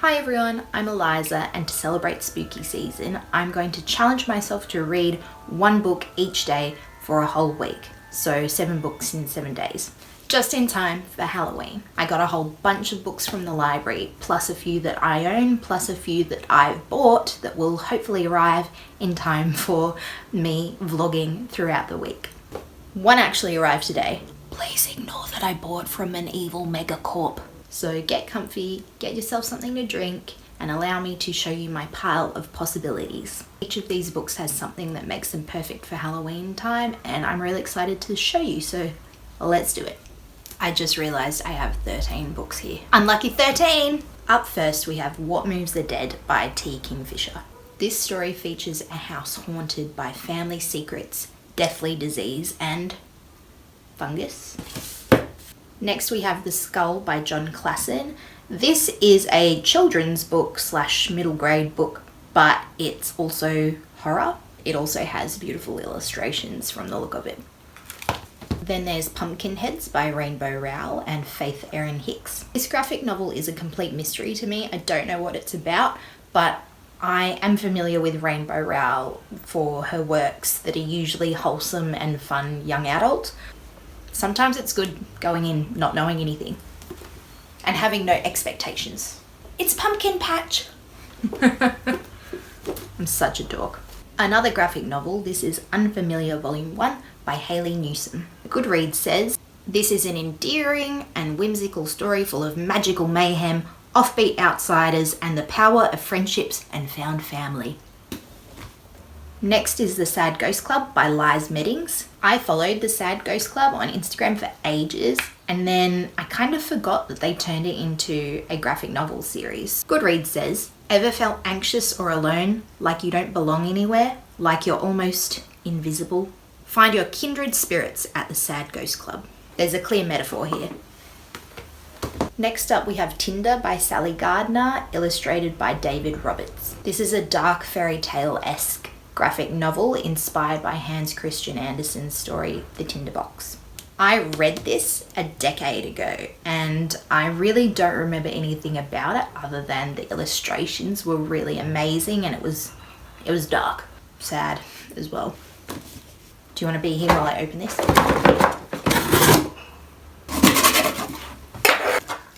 Hi everyone, I'm Eliza, and to celebrate spooky season, I'm going to challenge myself to read one book each day for a whole week. So 7 books in 7 days. Just in time for Halloween. I got a whole bunch of books from the library, plus a few that I own, plus a few that I've bought that will hopefully arrive in time for me vlogging throughout the week. One actually arrived today. Please ignore that I bought from an evil megacorp. So get comfy, get yourself something to drink, and allow me to show you my pile of possibilities. Each of these books has something that makes them perfect for Halloween time, and I'm really excited to show you, so let's do it. I just realised I have 13 books here. Unlucky 13! Up first we have What Moves the Dead by T. Kingfisher. This story features a house haunted by family secrets, deathly disease, and fungus. Next we have The Skull by John Classen. This is a children's book / middle grade book, but it's also horror. It also has beautiful illustrations from the look of it. Then there's Pumpkinheads by Rainbow Rowell and Faith Erin Hicks. This graphic novel is a complete mystery to me. I don't know what it's about, but I am familiar with Rainbow Rowell for her works that are usually wholesome and fun young adult. Sometimes it's good going in not knowing anything and having no expectations. It's Pumpkin Patch! I'm such a dork. Another graphic novel, this is Unfamiliar Volume 1 by Hayley Newsom. Goodreads says, this is an endearing and whimsical story full of magical mayhem, offbeat outsiders, and the power of friendships and found family. Next is The Sad Ghost Club by Liz Meddings. I followed The Sad Ghost Club on Instagram for ages, and then I kind of forgot that they turned it into a graphic novel series. Goodreads says, ever felt anxious or alone, like you don't belong anywhere, like you're almost invisible? Find your kindred spirits at The Sad Ghost Club. There's a clear metaphor here. Next up we have Tinder by Sally Gardner, illustrated by David Roberts. This is a dark fairy tale-esque graphic novel inspired by Hans Christian Andersen's story, The Tinderbox. I read this a decade ago and I really don't remember anything about it other than the illustrations were really amazing, and it was dark, sad as well. Do you want to be here while I open this?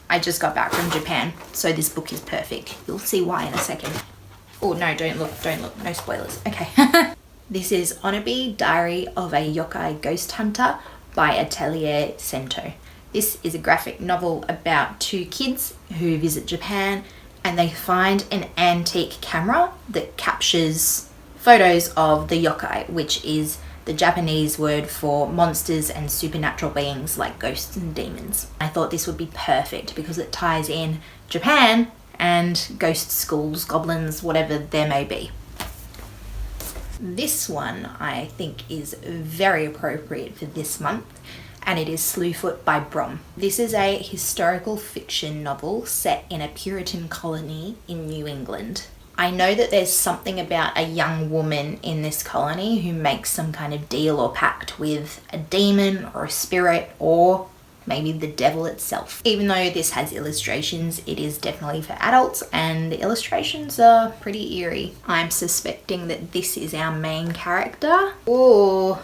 I just got back from Japan, so this book is perfect. You'll see why in a second. Oh no, don't look, no spoilers. Okay. This is Onobi, Diary of a Yokai Ghost Hunter by Atelier Sento. This is a graphic novel about 2 kids who visit Japan and they find an antique camera that captures photos of the yokai, which is the Japanese word for monsters and supernatural beings like ghosts and demons. I thought this would be perfect because it ties in Japan and ghost schools, goblins, whatever there may be. This one I think is very appropriate for this month, and it is Slewfoot by Brom. This is a historical fiction novel set in a Puritan colony in New England. I know that there's something about a young woman in this colony who makes some kind of deal or pact with a demon or a spirit or maybe the devil itself. Even though this has illustrations, it is definitely for adults and the illustrations are pretty eerie. I'm suspecting that this is our main character. Ooh.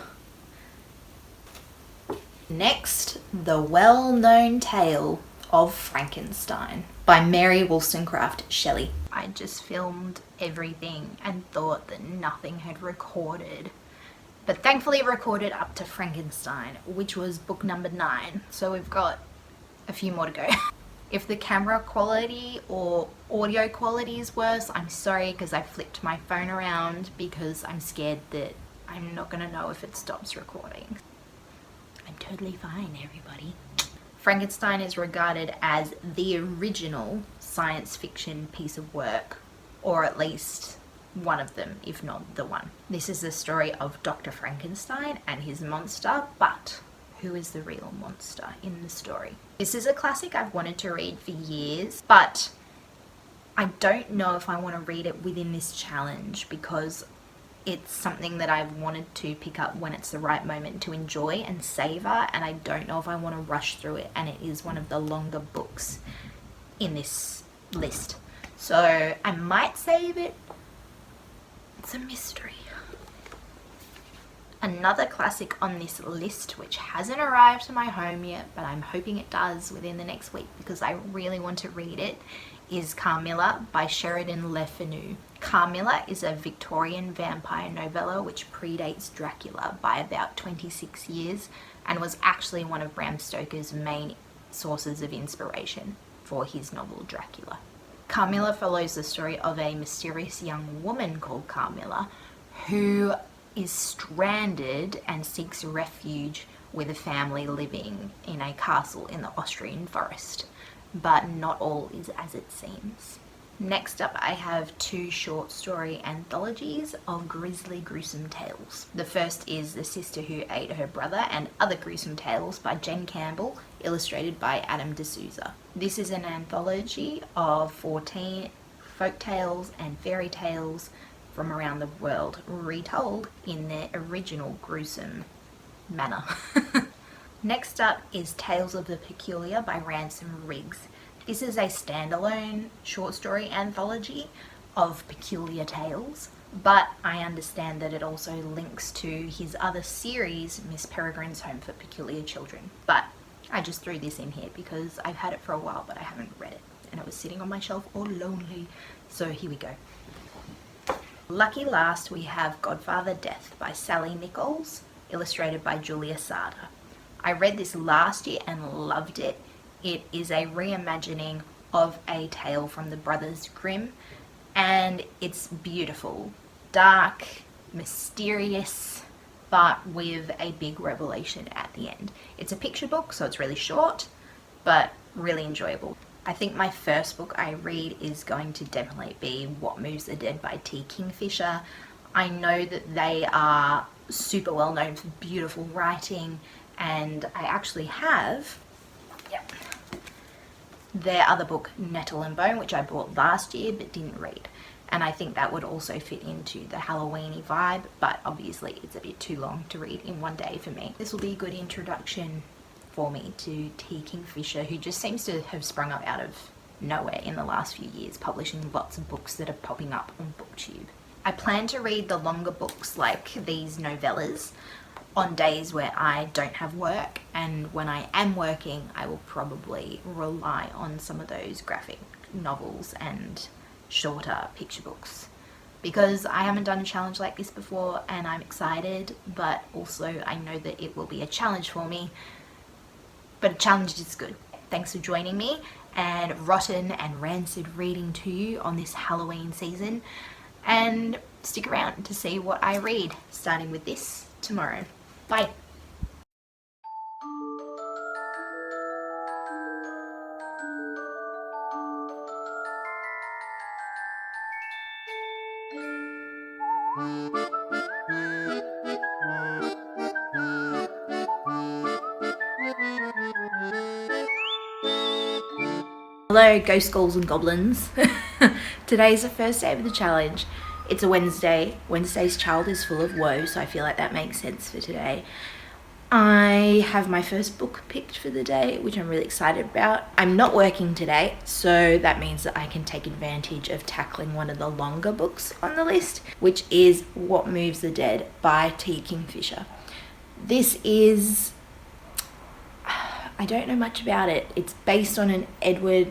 Next, The Well-Known Tale of Frankenstein by Mary Wollstonecraft Shelley. I just filmed everything and thought that nothing had recorded. But thankfully it recorded up to Frankenstein, which was book number 9. So we've got a few more to go. If the camera quality or audio quality is worse, I'm sorry, because I flipped my phone around because I'm scared that I'm not going to know if it stops recording. I'm totally fine, everybody. Frankenstein is regarded as the original science fiction piece of work, or at least one of them, if not the one. This is the story of Dr. Frankenstein and his monster, but who is the real monster in the story? This is a classic I've wanted to read for years, but I don't know if I want to read it within this challenge because it's something that I've wanted to pick up when it's the right moment to enjoy and savor, and I don't know if I want to rush through it, and it is one of the longer books in this list. So I might save it. It's a mystery. Another classic on this list, which hasn't arrived to my home yet, but I'm hoping it does within the next week because I really want to read it, is Carmilla by Sheridan Le Fanu. Carmilla is a Victorian vampire novella which predates Dracula by about 26 years and was actually one of Bram Stoker's main sources of inspiration for his novel Dracula. Carmilla follows the story of a mysterious young woman called Carmilla who is stranded and seeks refuge with a family living in a castle in the Austrian forest. But not all is as it seems. Next up, I have two short story anthologies of grisly gruesome tales. The first is The Sister Who Ate Her Brother and Other Gruesome Tales by Jen Campbell, illustrated by Adam D'Souza. This is an anthology of 14 folk tales and fairy tales from around the world, retold in their original gruesome manner. Next up is Tales of the Peculiar by Ransom Riggs. This is a standalone short story anthology of peculiar tales, but I understand that it also links to his other series, Miss Peregrine's Home for Peculiar Children. But I just threw this in here because I've had it for a while, but I haven't read it, and it was sitting on my shelf all lonely. So here we go. Lucky last, we have Godfather Death by Sally Nichols, illustrated by Julia Sarda. I read this last year and loved it. It is a reimagining of a tale from the Brothers Grimm, and it's beautiful, dark, mysterious, but with a big revelation at the end. It's a picture book, so it's really short, but really enjoyable. I think my first book I read is going to definitely be What Moves the Dead by T. Kingfisher. I know that they are super well known for beautiful writing, and I actually have their other book, Nettle and Bone, which I bought last year but didn't read. And I think that would also fit into the Halloweeny vibe, but obviously it's a bit too long to read in one day for me. This will be a good introduction for me to T. Kingfisher, who just seems to have sprung up out of nowhere in the last few years, publishing lots of books that are popping up on BookTube. I plan to read the longer books like these novellas on days where I don't have work, and when I am working I will probably rely on some of those graphic novels and shorter picture books, because I haven't done a challenge like this before and I'm excited, but also I know that it will be a challenge for me, but a challenge is good. Thanks for joining me, and rotten and rancid reading to you on this Halloween season, and stick around to see what I read, starting with this tomorrow. Bye. Hello, ghost ghouls and goblins. Today's the first day of the challenge. It's a Wednesday. Wednesday's child is full of woe, so I feel like that makes sense for today. I have my first book picked for the day, which I'm really excited about. I'm not working today, so that means that I can take advantage of tackling one of the longer books on the list, which is What Moves the Dead by T. Kingfisher. This is... I don't know much about it. It's based on an Edgar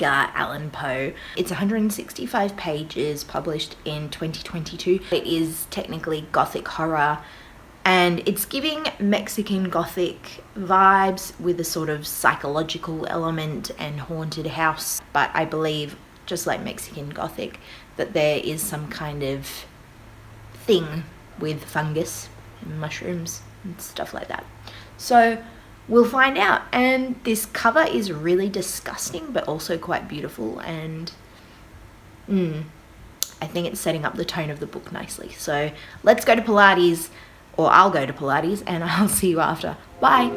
Allan Poe. It's 165 pages, published in 2022. It is technically gothic horror, and it's giving Mexican gothic vibes with a sort of psychological element and haunted house. But I believe, just like Mexican gothic, that there is some kind of thing with fungus and mushrooms and stuff like that. So we'll find out. And this cover is really disgusting but also quite beautiful, and I think it's setting up the tone of the book nicely. So let's go to Pilates, or I'll go to Pilates, and I'll see you after. Bye.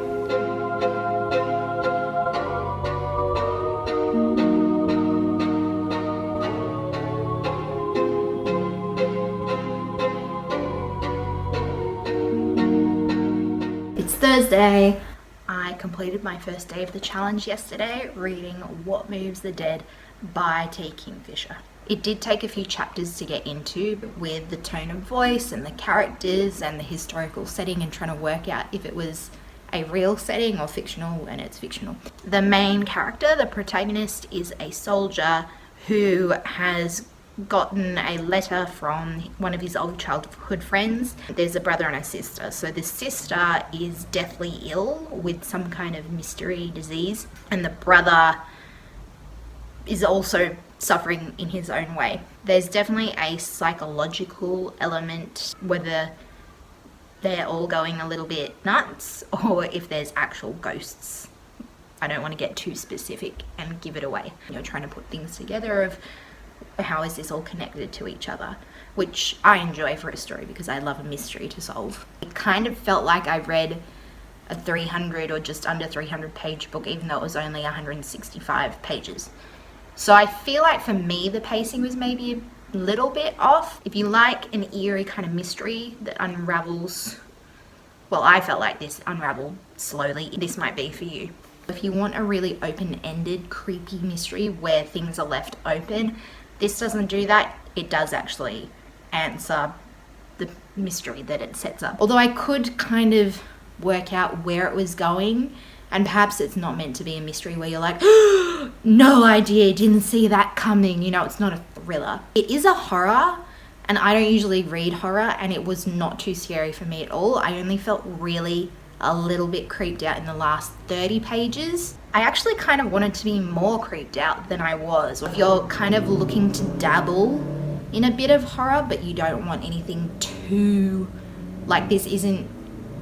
Thursday. I completely completed my first day of the challenge yesterday, reading What Moves the Dead by T. Kingfisher. It did take a few chapters to get into with the tone of voice and the characters and the historical setting and trying to work out if it was a real setting or fictional when it's fictional. The main character, the protagonist, is a soldier who has gotten a letter from one of his old childhood friends. There's a brother and a sister. So the sister is deathly ill with some kind of mystery disease, and the brother is also suffering in his own way. There's definitely a psychological element, whether they're all going a little bit nuts or if there's actual ghosts. I don't want to get too specific and give it away. You're trying to put things together of how is this all connected to each other, which I enjoy for a story because I love a mystery to solve. It kind of felt like I read a 300 or just under 300 page book, even though it was only 165 pages. So I feel like for me the pacing was maybe a little bit off. If you like an eerie kind of mystery that unravels, well, I felt like this unraveled slowly, this might be for you. If you want a really open-ended, creepy mystery where things are left open, this doesn't do that. It does actually answer the mystery that it sets up. Although I could kind of work out where it was going, and perhaps it's not meant to be a mystery where you're like, no idea, didn't see that coming. You know, it's not a thriller. It is a horror, and I don't usually read horror, and it was not too scary for me at all. I only felt really a little bit creeped out in the last 30 pages. I actually kind of wanted to be more creeped out than I was. If you're kind of looking to dabble in a bit of horror, but you don't want anything too, like, this isn't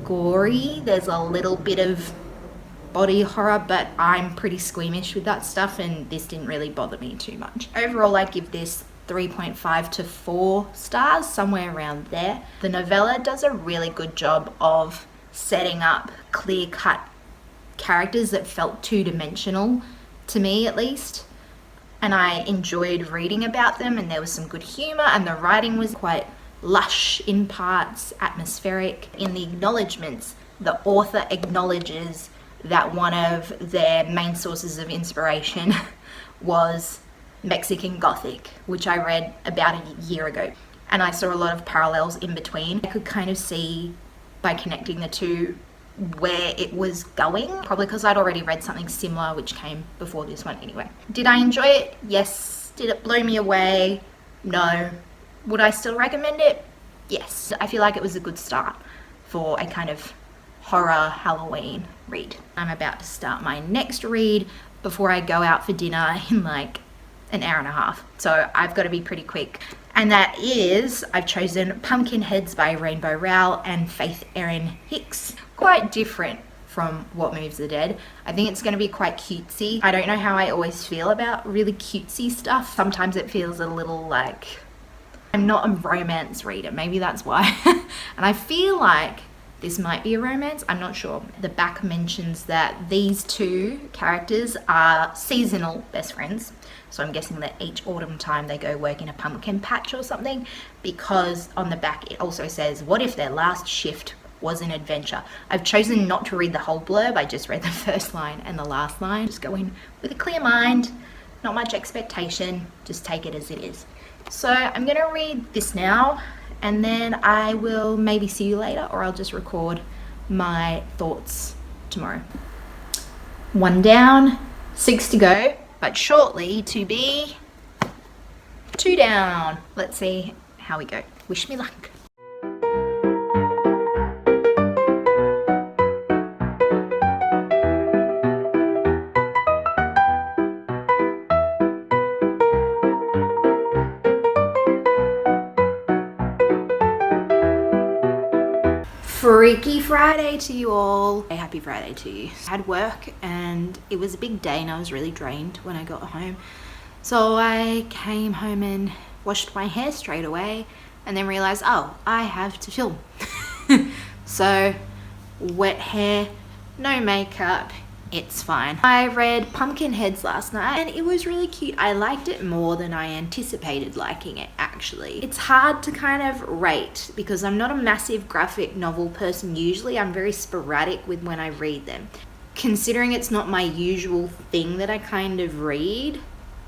gory, there's a little bit of body horror, but I'm pretty squeamish with that stuff, and this didn't really bother me too much. Overall, I give this 3.5 to 4 stars, somewhere around there. The novella does a really good job of setting up clear-cut characters that felt two-dimensional, to me at least, and I enjoyed reading about them, and there was some good humour, and the writing was quite lush in parts, atmospheric. In the acknowledgements, the author acknowledges that one of their main sources of inspiration was Mexican Gothic, which I read about a year ago, and I saw a lot of parallels in between. I could kind of see by connecting the two where it was going, probably because I'd already read something similar which came before this one anyway. Did I enjoy it? Yes. Did it blow me away? No. Would I still recommend it? Yes. I feel like it was a good start for a kind of horror Halloween read. I'm about to start my next read before I go out for dinner in like an hour and a half, so I've got to be pretty quick, and that is, I've chosen Pumpkinheads by Rainbow Rowell and Faith Erin Hicks. Quite different from What Moves the Dead. I think it's going to be quite cutesy. I don't know how I always feel about really cutesy stuff. Sometimes it feels a little like, I'm not a romance reader, maybe that's why. And I feel like this might be a romance, I'm not sure. The back mentions that these two characters are seasonal best friends. So I'm guessing that each autumn time they go work in a pumpkin patch or something, because on the back it also says, what if their last shift was an adventure? I've chosen not to read the whole blurb, I just read the first line and the last line. Just go in with a clear mind, not much expectation, just take it as it is. So I'm gonna read this now, and then I will maybe see you later, or I'll just record my thoughts tomorrow. 1 down, 6 to go, but shortly to be 2 down. Let's see how we go. Wish me luck. Freaky Friday to you all. Hey, happy Friday to you. I had work and it was a big day and I was really drained when I got home. So I came home and washed my hair straight away and then realized, oh, I have to film. So wet hair, no makeup, it's fine. I read Pumpkinheads last night and it was really cute. I liked it more than I anticipated liking it, actually. It's hard to kind of rate because I'm not a massive graphic novel person usually. I'm very sporadic with when I read them. Considering it's not my usual thing that I kind of read,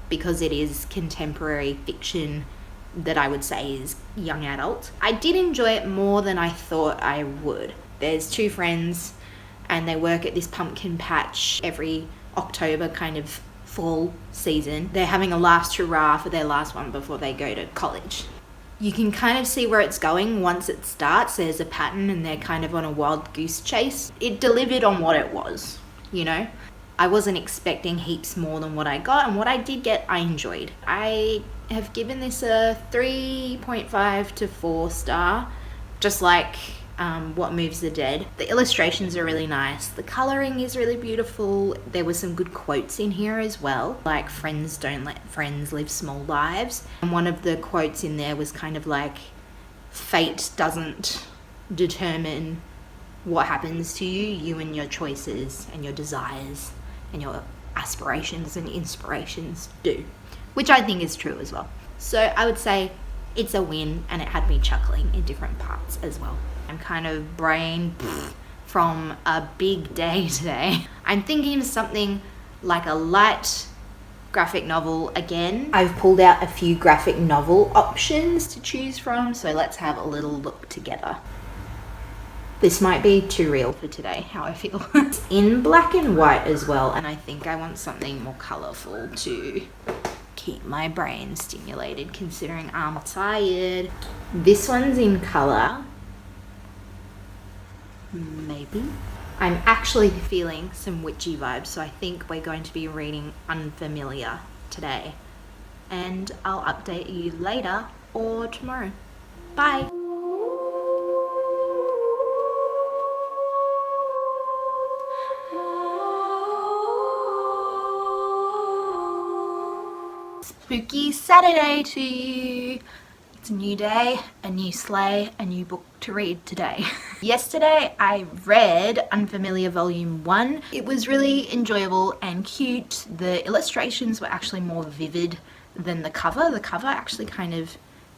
because it is contemporary fiction that I would say is young adult, I did enjoy it more than I thought I would. There's two friends and they work at this pumpkin patch every October kind of fall season. They're having a last hurrah for their last one before they go to college. You can kind of see where it's going once it starts. There's a pattern and they're kind of on a wild goose chase. It delivered on what it was, you know? I wasn't expecting heaps more than what I got, and what I did get, I enjoyed. I have given this a 3.5 to 4 star, just like What Moves the Dead. The illustrations are really nice. The colouring is really beautiful. There were some good quotes in here as well, like friends don't let friends live small lives. And one of the quotes in there was kind of like, fate doesn't determine what happens to you, you and your choices and your desires and your aspirations and inspirations do, which I think is true as well. So I would say it's a win, and it had me chuckling in different parts as well. I'm kind of brain from a big day today. I'm thinking of something like a light graphic novel again. I've pulled out a few graphic novel options to choose from, so let's have a little look together. This might be too real for today, how I feel. It's in black and white as well, and I think I want something more colourful to keep my brain stimulated, considering I'm tired. This one's in colour. Maybe. I'm actually feeling some witchy vibes, so I think we're going to be reading Unfamiliar today. And I'll update you later or tomorrow. Bye! Spooky Saturday to you. It's a new day, a new sleigh, a new book to read today. Yesterday I read Unfamiliar Volume 1. It was really enjoyable and cute. The illustrations were actually more vivid than the cover. The cover actually kind of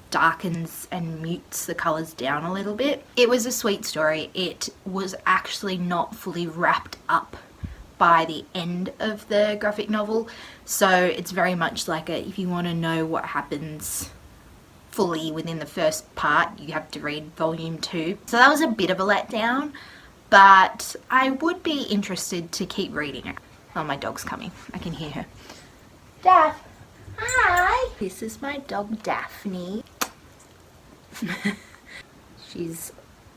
darkens and mutes the colours down a little bit. It was a sweet story. It was actually not fully wrapped up by the end of the graphic novel, so it's very much like if you want to know what happens fully within the first part, you have to read volume 2. So that was a bit of a letdown, but I would be interested to keep reading it. Oh, my dog's coming. I can hear her. Daff, hi! This is my dog Daphne. She's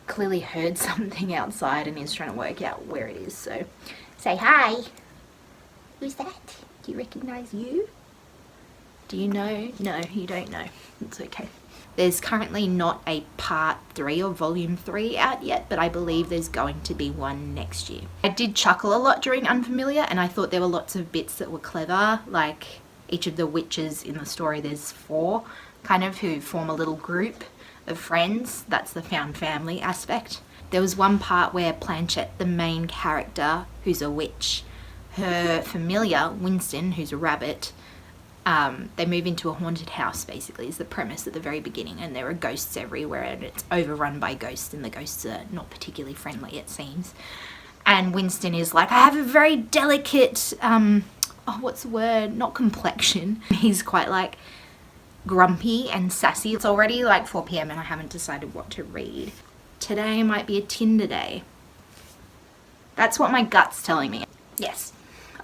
clearly heard something outside and is trying to work out where it is, so say hi. Who's that? Do you recognize you? Do you know? No, you don't know. It's okay. There's currently not a part 3 or volume 3 out yet, but I believe there's going to be one next year. I did chuckle a lot during Unfamiliar, and I thought there were lots of bits that were clever, like each of the witches in the story, there's 4 kind of who form a little group of friends. That's the found family aspect. There was one part where Planchette, the main character, who's a witch, her familiar, Winston, who's a rabbit, they move into a haunted house, basically, is the premise at the very beginning, and there are ghosts everywhere, and it's overrun by ghosts, and the ghosts are not particularly friendly, it seems. And Winston is like, I have a very delicate, what's the word? Not complexion. He's quite like grumpy and sassy. It's already like 4 p.m. and I haven't decided what to read. Today might be a Tinder day. That's what my gut's telling me. Yes,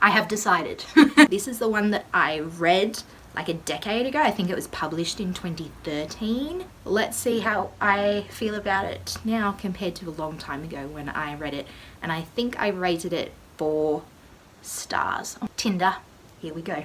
I have decided. This is the one that I read like a decade ago. I think it was published in 2013. Let's see how I feel about it now compared to a long time ago when I read it. And I think I rated it 4 stars. Tinder, here we go.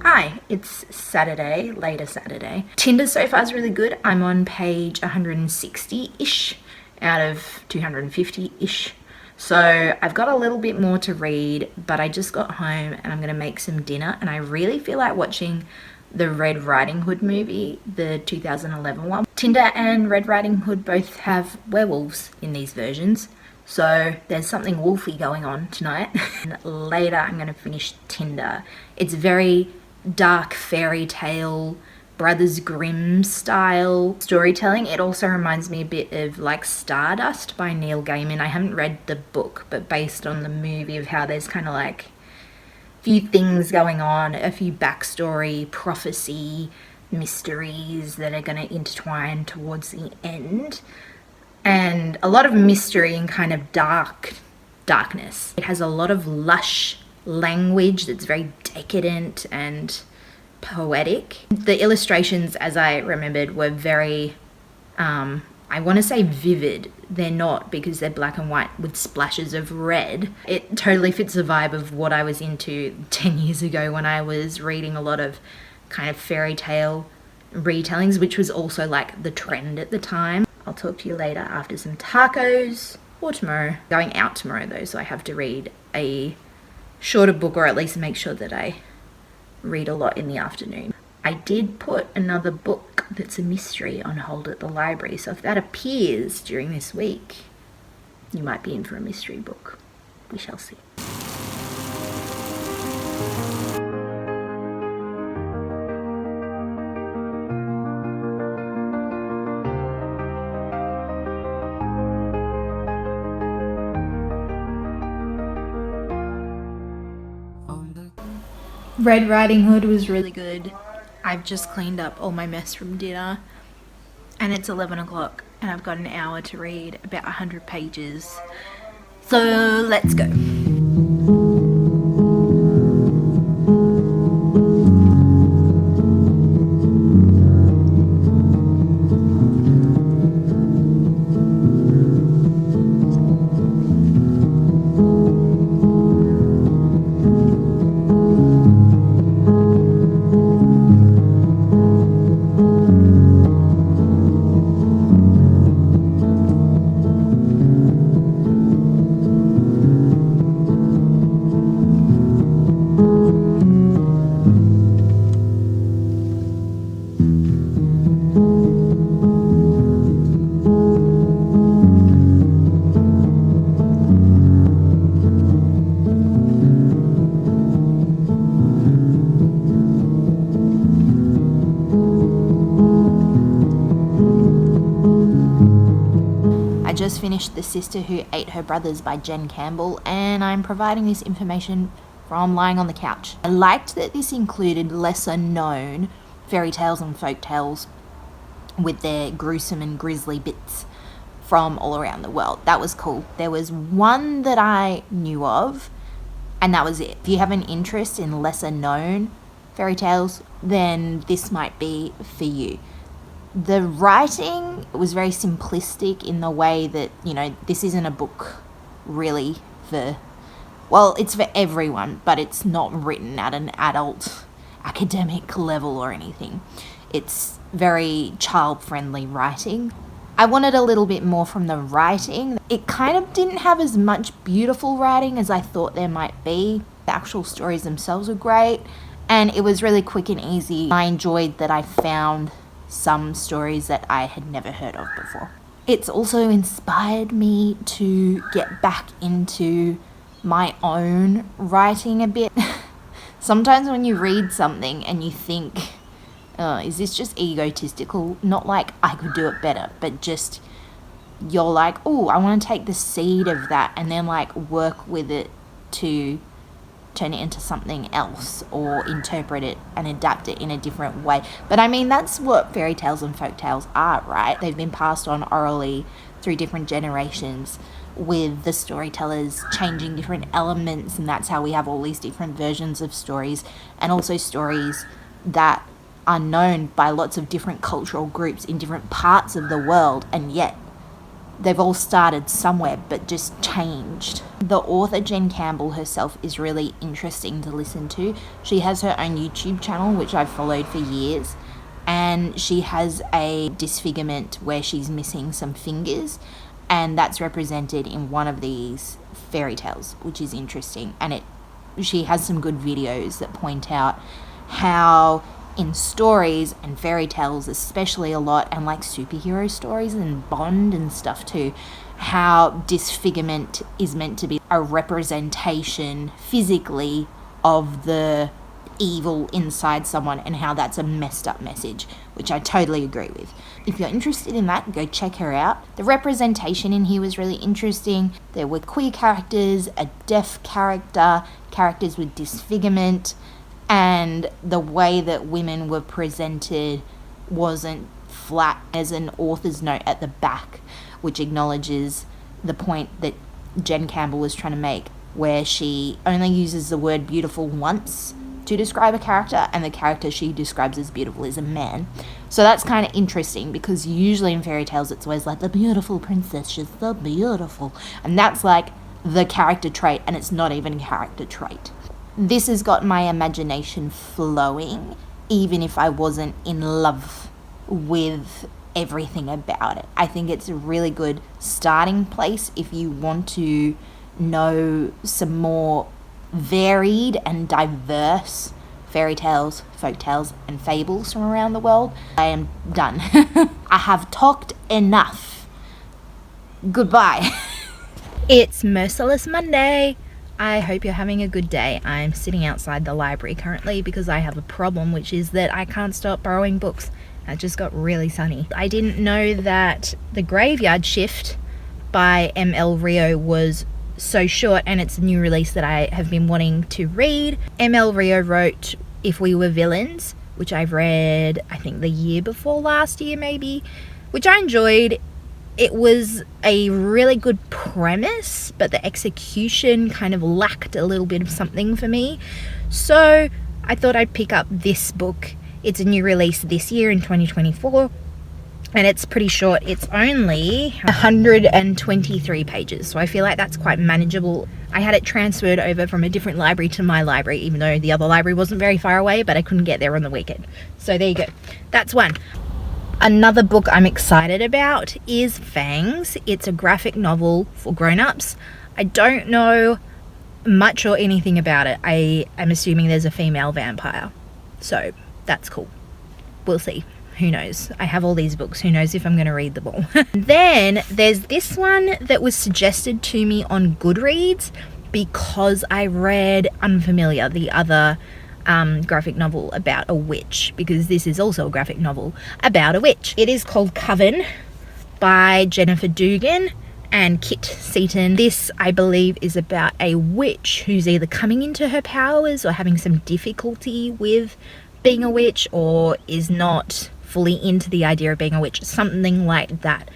Hi, it's Saturday, later Saturday. Tinder so far is really good. I'm on page 160-ish out of 250-ish. So I've got a little bit more to read, but I just got home and I'm going to make some dinner, and I really feel like watching the Red Riding Hood movie, the 2011 one. Tinder and Red Riding Hood both have werewolves in these versions. So there's something wolfy going on tonight. And later I'm going to finish Tinder. It's very dark fairy tale, Brothers Grimm style storytelling. It also reminds me a bit of like Stardust by Neil Gaiman. I haven't read the book, but based on the movie, of how there's kind of like a few things going on, a few backstory, prophecy, mysteries that are going to intertwine towards the end. And a lot of mystery and kind of darkness. It has a lot of lush language that's very decadent and poetic. The illustrations, as I remembered, were very, I want to say vivid. They're not, because they're black and white with splashes of red. It totally fits the vibe of what I was into 10 years ago when I was reading a lot of kind of fairy tale retellings, which was also like the trend at the time. I'll talk to you later after some tacos, or tomorrow. Going out tomorrow though, so I have to read a shorter book, or at least make sure that I read a lot in the afternoon. I did put another book that's a mystery on hold at the library, so if that appears during this week, you might be in for a mystery book. We shall see. Red Riding Hood was really good. I've just cleaned up all my mess from dinner, and it's 11 o'clock, and I've got an hour to read about 100 pages. So let's go. Just finished The Sister Who Ate Her Brothers by Jen Campbell, and I'm providing this information from lying on the couch. I liked that this included lesser known fairy tales and folk tales with their gruesome and grisly bits from all around the world. That was cool. There was one that I knew of, and that was it. If you have an interest in lesser known fairy tales, then this might be for you. The writing was very simplistic in the way that, you know, this isn't a book really for, well, it's for everyone, but it's not written at an adult academic level or anything. It's very child-friendly writing. I wanted a little bit more from the writing. It kind of didn't have as much beautiful writing as I thought there might be. The actual stories themselves were great, and it was really quick and easy. I enjoyed that I found some stories that I had never heard of before. It's also inspired me to get back into my own writing a bit. Sometimes when you read something and you think, is this just egotistical? Not like I could do it better, but just you're like, oh, I want to take the seed of that and then like work with it to turn it into something else, or interpret it and adapt it in a different way. But I mean, that's what fairy tales and folk tales are, right? They've been passed on orally through different generations, with the storytellers changing different elements, and that's how we have all these different versions of stories, and also stories that are known by lots of different cultural groups in different parts of the world, and yet they've all started somewhere but just changed. The author, Jen Campbell herself, is really interesting to listen to. She has her own YouTube channel, which I've followed for years, and she has a disfigurement where she's missing some fingers, and that's represented in one of these fairy tales, which is interesting. And she has some good videos that point out how in stories and fairy tales especially a lot, and like superhero stories and Bond and stuff too, how disfigurement is meant to be a representation physically of the evil inside someone, and how that's a messed up message, which I totally agree with. If you're interested in that, go check her out. The representation in here was really interesting. There were queer characters, a deaf character, characters with disfigurement, and the way that women were presented wasn't flat. There's an author's note at the back which acknowledges the point that Jen Campbell was trying to make, where she only uses the word beautiful once to describe a character, and the character she describes as beautiful is a man. So that's kind of interesting, because usually in fairy tales it's always like the beautiful princess, she's so beautiful, and that's like the character trait, and it's not even a character trait. This has got my imagination flowing, even if I wasn't in love with everything about it. I think it's a really good starting place if you want to know some more varied and diverse fairy tales, folk tales, and fables from around the world. I am done. I have talked enough. Goodbye. It's Merciless Monday. I hope you're having a good day. I'm sitting outside the library currently because I have a problem, which is that I can't stop borrowing books. It just got really sunny. I didn't know that The Graveyard Shift by M.L. Rio was so short, and it's a new release that I have been wanting to read. M.L. Rio wrote If We Were Villains, which I've read I think the year before last year maybe, which I enjoyed. It was a really good premise, but the execution kind of lacked a little bit of something for me. So I thought I'd pick up this book. It's a new release this year in 2024, and it's pretty short. It's only 123 pages, so I feel like that's quite manageable. I had it transferred over from a different library to my library, even though the other library wasn't very far away, but I couldn't get there on the weekend. So there you go. That's one. Another book I'm excited about is Fangs. It's a graphic novel for grown-ups. I don't know much or anything about it. I am assuming there's a female vampire, so that's cool. We'll see. Who knows? I have all these books. Who knows if I'm going to read them all. Then there's this one that was suggested to me on Goodreads because I read Unfamiliar, the other graphic novel about a witch, because this is also a graphic novel about a witch. It is called Coven by Jennifer Dugan and Kit Seaton. This, I believe, is about a witch who's either coming into her powers or having some difficulty with being a witch, or is not fully into the idea of being a witch, something like that.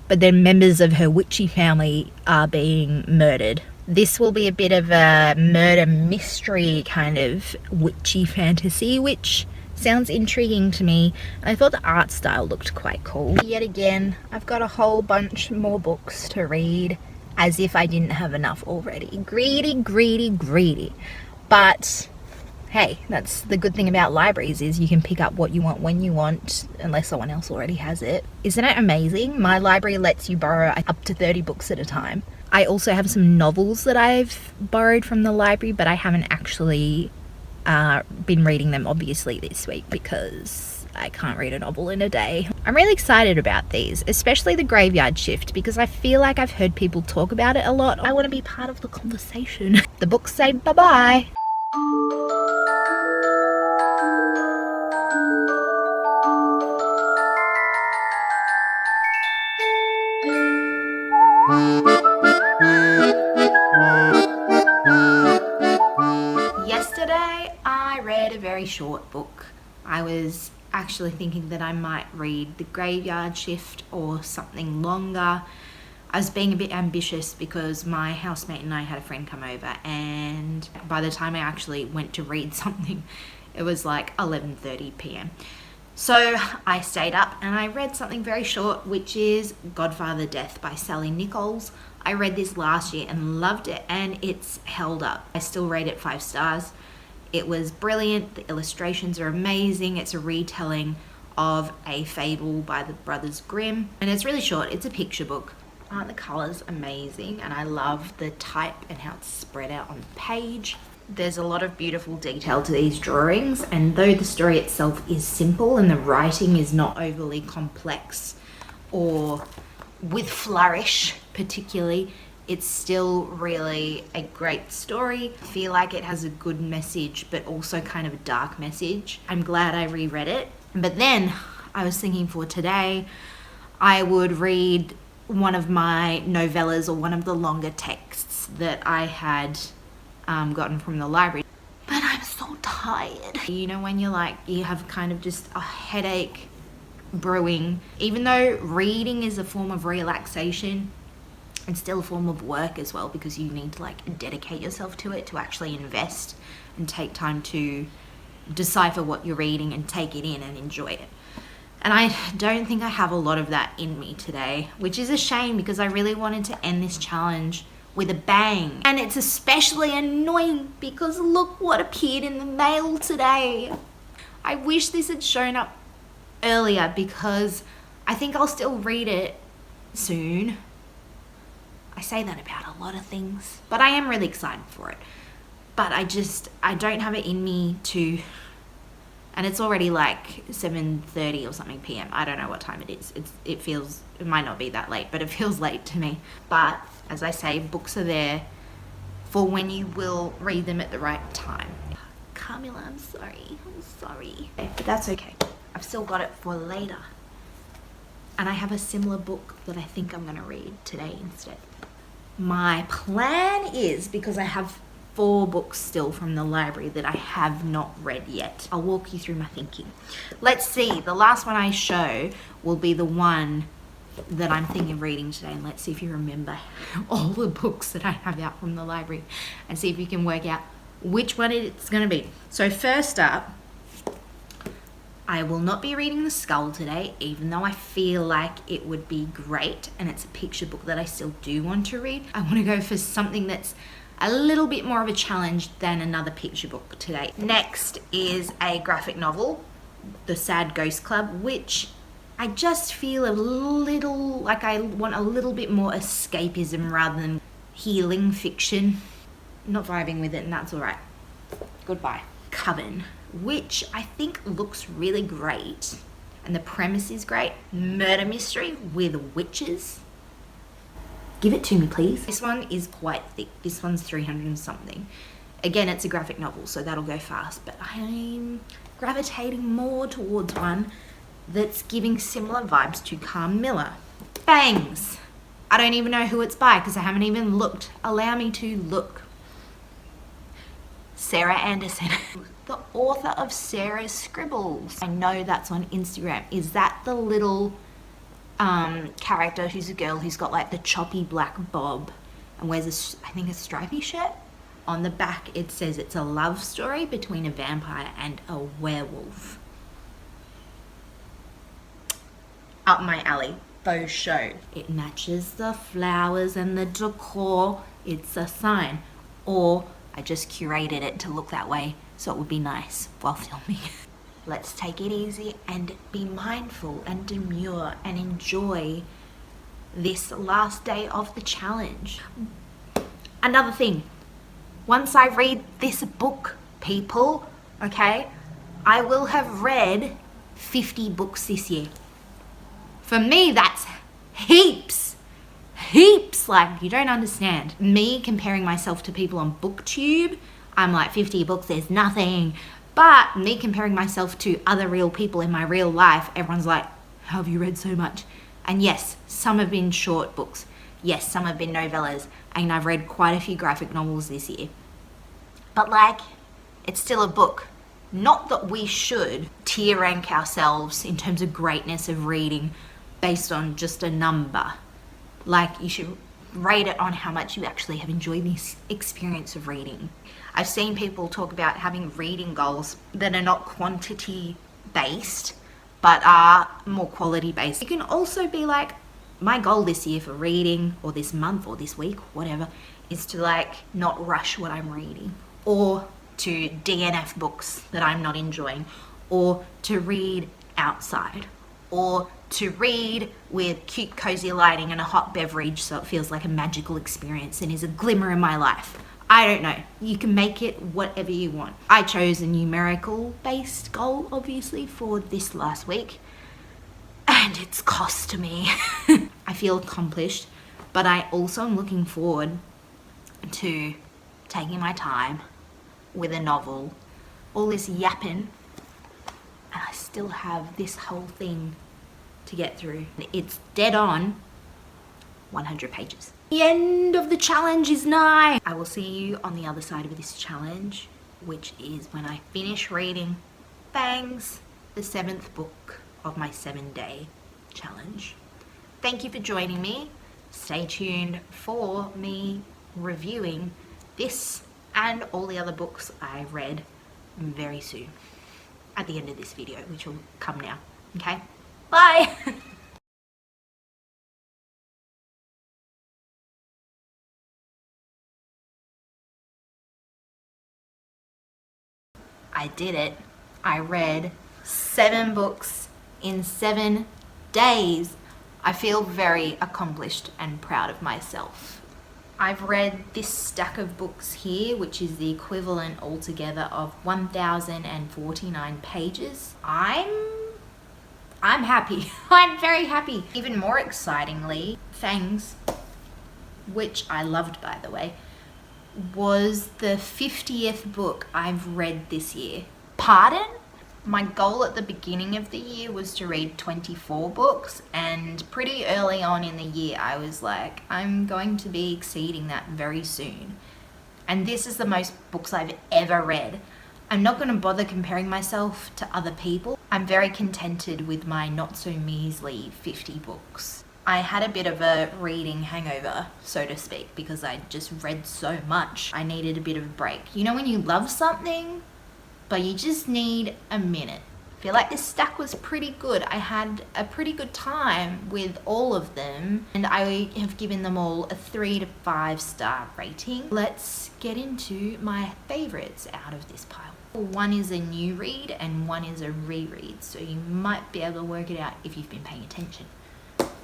But then members of her witchy family are being murdered. This will be a bit of a murder mystery kind of witchy fantasy, which sounds intriguing to me. I thought the art style looked quite cool. Yet again, I've got a whole bunch more books to read, as if I didn't have enough already. Greedy, greedy, greedy. But hey, that's the good thing about libraries, is you can pick up what you want when you want, unless someone else already has it. Isn't it amazing? My library lets you borrow up to 30 books at a time. I also have some novels that I've borrowed from the library, but I haven't actually been reading them, obviously, this week, because I can't read a novel in a day. I'm really excited about these, especially The Graveyard Shift, because I feel like I've heard people talk about it a lot. I want to be part of the conversation. The books say bye-bye. Yesterday I read a very short book. I was actually thinking that I might read The Graveyard Shift or something longer. I was being a bit ambitious because my housemate and I had a friend come over, and by the time I actually went to read something, it was like 11:30 p.m. So I stayed up and I read something very short, which is Godfather Death by Sally Nichols. I read this last year and loved it, and it's held up. I still rate it 5 stars. It was brilliant. The illustrations are amazing. It's a retelling of a fable by the Brothers Grimm, and it's really short. It's a picture book. Aren't the colours amazing? And I love the type and how it's spread out on the page. There's a lot of beautiful detail to these drawings, and though the story itself is simple and the writing is not overly complex or with flourish, particularly, it's still really a great story. I feel like it has a good message, but also kind of a dark message. I'm glad I reread it. But then I was thinking for today, I would read one of my novellas or one of the longer texts that I had gotten from the library. But I'm so tired. You know, when you're like, you have kind of just a headache brewing. Even though reading is a form of relaxation, it's still a form of work as well, because you need to like dedicate yourself to it, to actually invest and take time to decipher what you're reading and take it in and enjoy it. And I don't think I have a lot of that in me today, which is a shame because I really wanted to end this challenge with a bang. And it's especially annoying because look what appeared in the mail today. I wish this had shown up earlier because I think I'll still read it soon. I say that about a lot of things, but I am really excited for it. But I don't have it in me to, and it's already like 7:30 or something PM. I don't know what time it is. It might not be that late, but it feels late to me. But as I say, books are there for when you will read them at the right time. Carmilla, I'm sorry. But that's okay. I've still got it for later. And I have a similar book that I think I'm going to read today instead. My plan is, because I have 4 books still from the library that I have not read yet. I'll walk you through my thinking. Let's see, the last one I show will be the one that I'm thinking of reading today, and let's see if you remember all the books that I have out from the library and see if you can work out which one it's going to be. So first up, I will not be reading The Skull today, even though I feel like it would be great and it's a picture book that I still do want to read. I want to go for something that's a little bit more of a challenge than another picture book today. Next is a graphic novel, The Sad Ghost Club, which I just feel a little like I want a little bit more escapism rather than healing fiction. Not vibing with it, and that's all right. Goodbye. Coven, which I think looks really great and the premise is great. Murder mystery with witches. Give it to me, please. This one is quite thick. This one's 300 and something. Again, it's a graphic novel, so that'll go fast, but I'm gravitating more towards one that's giving similar vibes to Carmilla. Bangs. I don't even know who it's by because I haven't even looked. Allow me to look. Sarah Anderson, the author of Sarah's Scribbles. I know that's on Instagram. Is that the little character who's a girl who's got like the choppy black bob and wears I think a stripy shirt? On the back it says it's a love story between a vampire and a werewolf. Up my alley. Faux show. It matches the flowers and the decor. It's a sign. Or I just curated it to look that way so it would be nice while filming. Let's take it easy and be mindful and demure and enjoy this last day of the challenge. Another thing, once I read this book, people, okay, I will have read 50 books this year. For me, that's heaps. Like, you don't understand. Me comparing myself to people on BookTube, I'm like 50 books is nothing. But me comparing myself to other real people in my real life, everyone's like, how have you read so much? And yes, some have been short books. Yes, some have been novellas. And I've read quite a few graphic novels this year. But like, it's still a book. Not that we should tier rank ourselves in terms of greatness of reading based on just a number. Like, you should rate it on how much you actually have enjoyed this experience of reading. I've seen people talk about having reading goals that are not quantity based, but are more quality based. You can also be like, my goal this year for reading, or this month, or this week, whatever, is to like not rush what I'm reading, or to DNF books that I'm not enjoying, or to read outside, or to read with cute cozy lighting and a hot beverage so it feels like a magical experience and is a glimmer in my life. I don't know. You can make it whatever you want. I chose a numerical based goal, obviously, for this last week, and it's cost me. I feel accomplished. But I also am looking forward to taking my time with a novel. All this yapping, and I still have this whole thing to get through. It's dead on 100 pages. The end of the challenge is nigh. I will see you on the other side of this challenge, which is when I finish reading Bangs, the 7th book of my 7-day challenge. Thank you for joining me. Stay tuned for me reviewing this and all the other books I read very soon at the end of this video, which will come now. Okay? Bye! I did it. I read 7 books in 7 days. I feel very accomplished and proud of myself. I've read this stack of books here, which is the equivalent altogether of 1,049 pages. I'm happy. I'm very happy. Even more excitingly, Fangs, which I loved by the way, was the 50th book I've read this year. Pardon? My goal at the beginning of the year was to read 24 books, and pretty early on in the year I was like, I'm going to be exceeding that very soon. And this is the most books I've ever read. I'm not going to bother comparing myself to other people. I'm very contented with my not so measly 50 books. I had a bit of a reading hangover, so to speak, because I just read so much. I needed a bit of a break. You know when you love something, but you just need a minute. I feel like this stack was pretty good. I had a pretty good time with all of them, and I have given them all a 3 to 5 star rating. Let's get into my favorites out of this pile. One is a new read and one is a reread, so you might be able to work it out if you've been paying attention.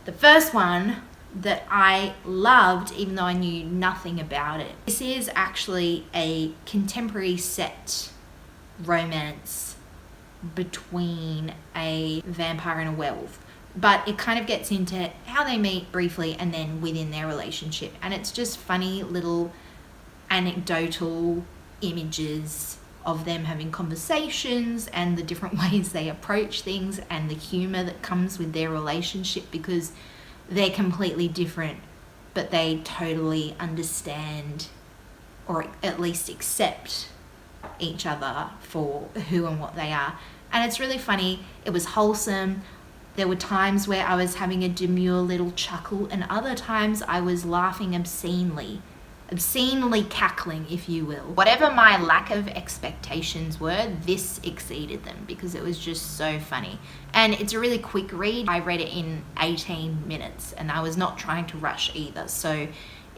The first one that I loved, even though I knew nothing about it, this is actually a contemporary set romance between a vampire and a werewolf, but it kind of gets into how they meet briefly and then within their relationship, and it's just funny little anecdotal images of them having conversations and the different ways they approach things and the humor that comes with their relationship, because they're completely different but they totally understand, or at least accept, each other for who and what they are. And it's really funny. It was wholesome. There were times where I was having a demure little chuckle, and other times I was laughing obscenely cackling, if you will. Whatever my lack of expectations were, this exceeded them because it was just so funny. And it's a really quick read. I read it in 18 minutes and I was not trying to rush either. So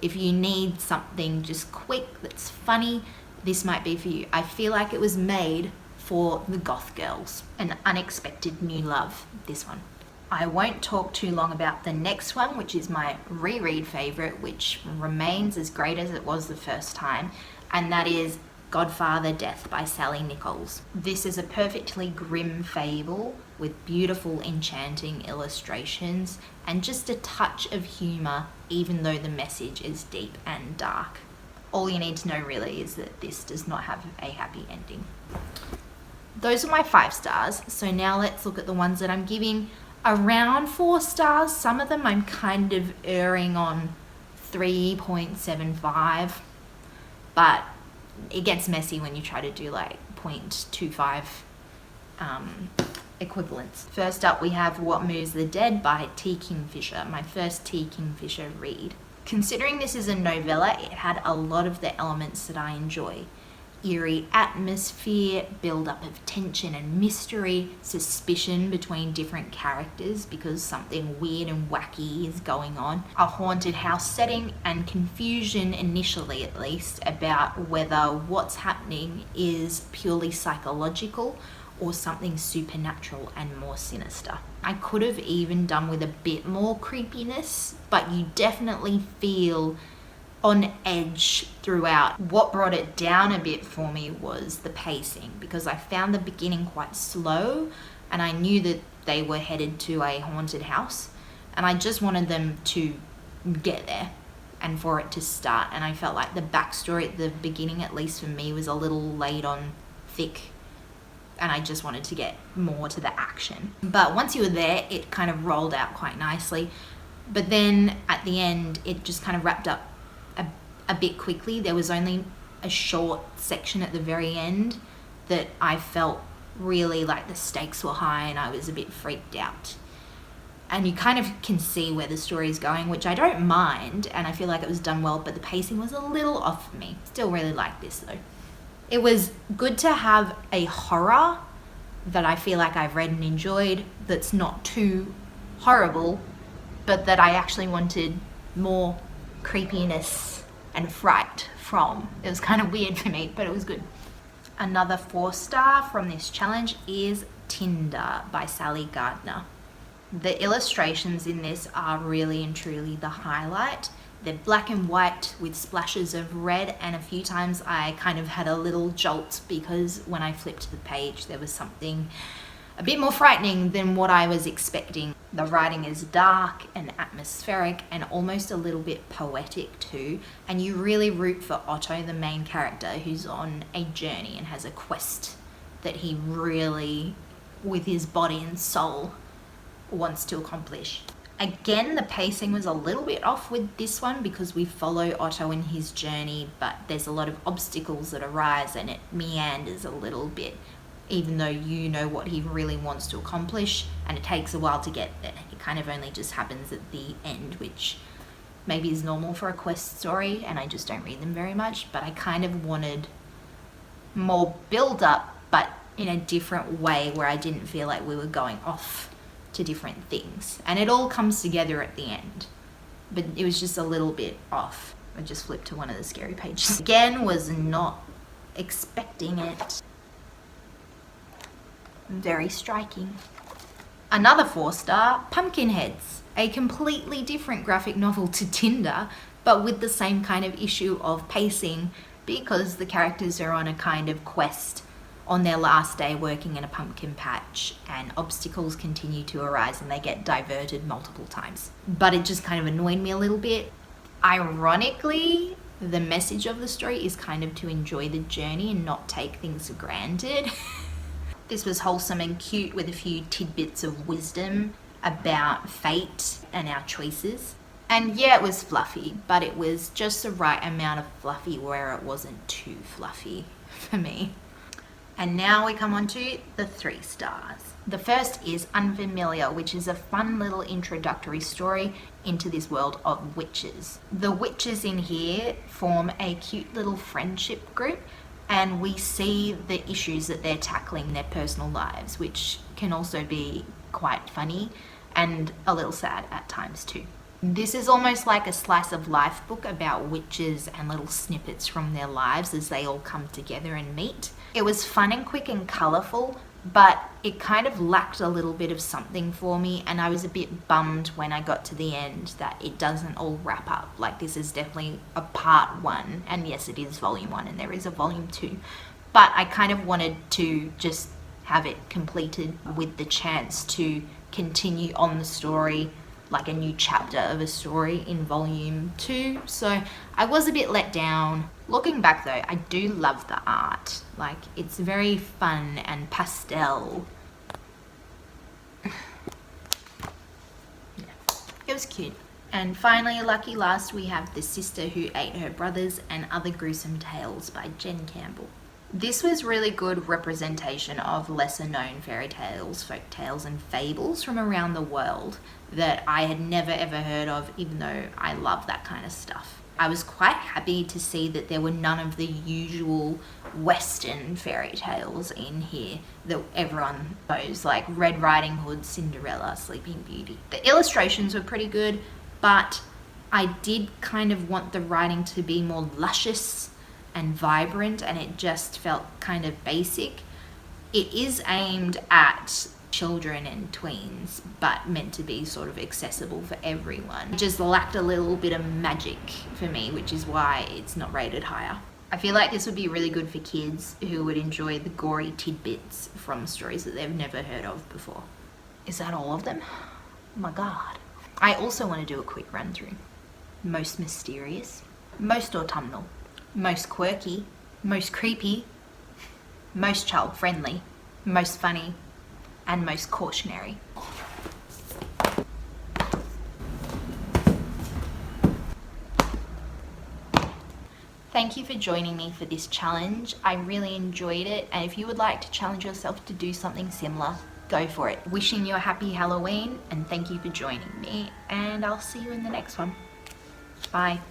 if you need something just quick that's funny, this might be for you. I feel like it was made for the goth girls. An unexpected new love, this one. I won't talk too long about the next one, which is my reread favorite, which remains as great as it was the first time, and that is Godfather Death by Sally Nichols. This is a perfectly grim fable with beautiful, enchanting illustrations and just a touch of humor, even though the message is deep and dark. All you need to know really is that this does not have a happy ending. Those are my 5 stars, so now let's look at the ones that I'm giving around 4 stars. Some of them I'm kind of erring on 3.75, but it gets messy when you try to do like 0.25 equivalents. First up we have What Moves the Dead by T. Kingfisher, my first T. Kingfisher read. Considering this is a novella, it had a lot of the elements that I enjoy. Eerie atmosphere, build-up of tension and mystery, suspicion between different characters because something weird and wacky is going on, a haunted house setting, and confusion, initially at least, about whether what's happening is purely psychological or something supernatural and more sinister. I could have even done with a bit more creepiness, but you definitely feel on edge throughout. What brought it down a bit for me was the pacing, because I found the beginning quite slow and I knew that they were headed to a haunted house and I just wanted them to get there and for it to start. And I felt like the backstory at the beginning, at least for me, was a little laid on thick, and I just wanted to get more to the action. But once you were there, it kind of rolled out quite nicely. But then at the end, it just kind of wrapped up a bit quickly. There was only a short section at the very end that I felt really like the stakes were high and I was a bit freaked out. And you kind of can see where the story is going, which I don't mind, and I feel like it was done well, but the pacing was a little off for me. Still really like this though. It was good to have a horror that I feel like I've read and enjoyed that's not too horrible, but that I actually wanted more creepiness and fright from. It was kind of weird for me, but it was good. Another 4-star from this challenge is Tinder by Sally Gardner. The illustrations in this are really and truly the highlight. They're black and white with splashes of red, and a few times I kind of had a little jolt because when I flipped the page there was something a bit more frightening than what I was expecting. The writing is dark and atmospheric and almost a little bit poetic too, and you really root for Otto, the main character, who's on a journey and has a quest that he really, with his body and soul, wants to accomplish. Again, the pacing was a little bit off with this one because we follow Otto in his journey, but there's a lot of obstacles that arise and it meanders a little bit, even though you know what he really wants to accomplish, and it takes a while to get there. It kind of only just happens at the end, which maybe is normal for a quest story, and I just don't read them very much, but I kind of wanted more build up, but in a different way where I didn't feel like we were going off to different things. And it all comes together at the end, but it was just a little bit off. I just flipped to one of the scary pages. Again, was not expecting it. Very striking. Another 4-star, Pumpkinheads, a completely different graphic novel to Tinder, but with the same kind of issue of pacing because the characters are on a kind of quest on their last day working in a pumpkin patch, and obstacles continue to arise and they get diverted multiple times. But it just kind of annoyed me a little bit. Ironically, the message of the story is kind of to enjoy the journey and not take things for granted. This was wholesome and cute with a few tidbits of wisdom about fate and our choices. And yeah, it was fluffy, but it was just the right amount of fluffy where it wasn't too fluffy for me. And now we come on to the 3 stars. The first is Unfamiliar, which is a fun little introductory story into this world of witches. The witches in here form a cute little friendship group, and we see the issues that they're tackling in their personal lives, which can also be quite funny and a little sad at times too. This is almost like a slice of life book about witches and little snippets from their lives as they all come together and meet. It was fun and quick and colourful, but it kind of lacked a little bit of something for me, and I was a bit bummed when I got to the end that it doesn't all wrap up. Like, this is definitely a part 1, and yes, it is volume 1 and there is a volume 2, but I kind of wanted to just have it completed with the chance to continue on the story, like a new chapter of a story in volume 2. So I was a bit let down. Looking back though, I do love the art. Like, it's very fun and pastel. Yeah, it was cute. And finally, lucky last, we have The Sister Who Ate Her Brothers and Other Gruesome Tales by Jen Campbell. This was really good representation of lesser known fairy tales, folk tales and fables from around the world that I had never ever heard of, even though I love that kind of stuff. I was quite happy to see that there were none of the usual Western fairy tales in here that everyone knows, like Red Riding Hood, Cinderella, Sleeping Beauty. The illustrations were pretty good, but I did kind of want the writing to be more luscious and vibrant, and it just felt kind of basic. It is aimed at children and tweens, but meant to be sort of accessible for everyone. It just lacked a little bit of magic for me, which is why it's not rated higher. I feel like this would be really good for kids who would enjoy the gory tidbits from stories that they've never heard of before. Is that all of them? Oh my god. I also want to do a quick run through. most mysterious, most autumnal, most quirky, most creepy, most child friendly, most funny, and most cautionary. Thank you for joining me for this challenge. I really enjoyed it, and if you would like to challenge yourself to do something similar, go for it. Wishing you a happy Halloween, and thank you for joining me, and I'll see you in the next one. Bye.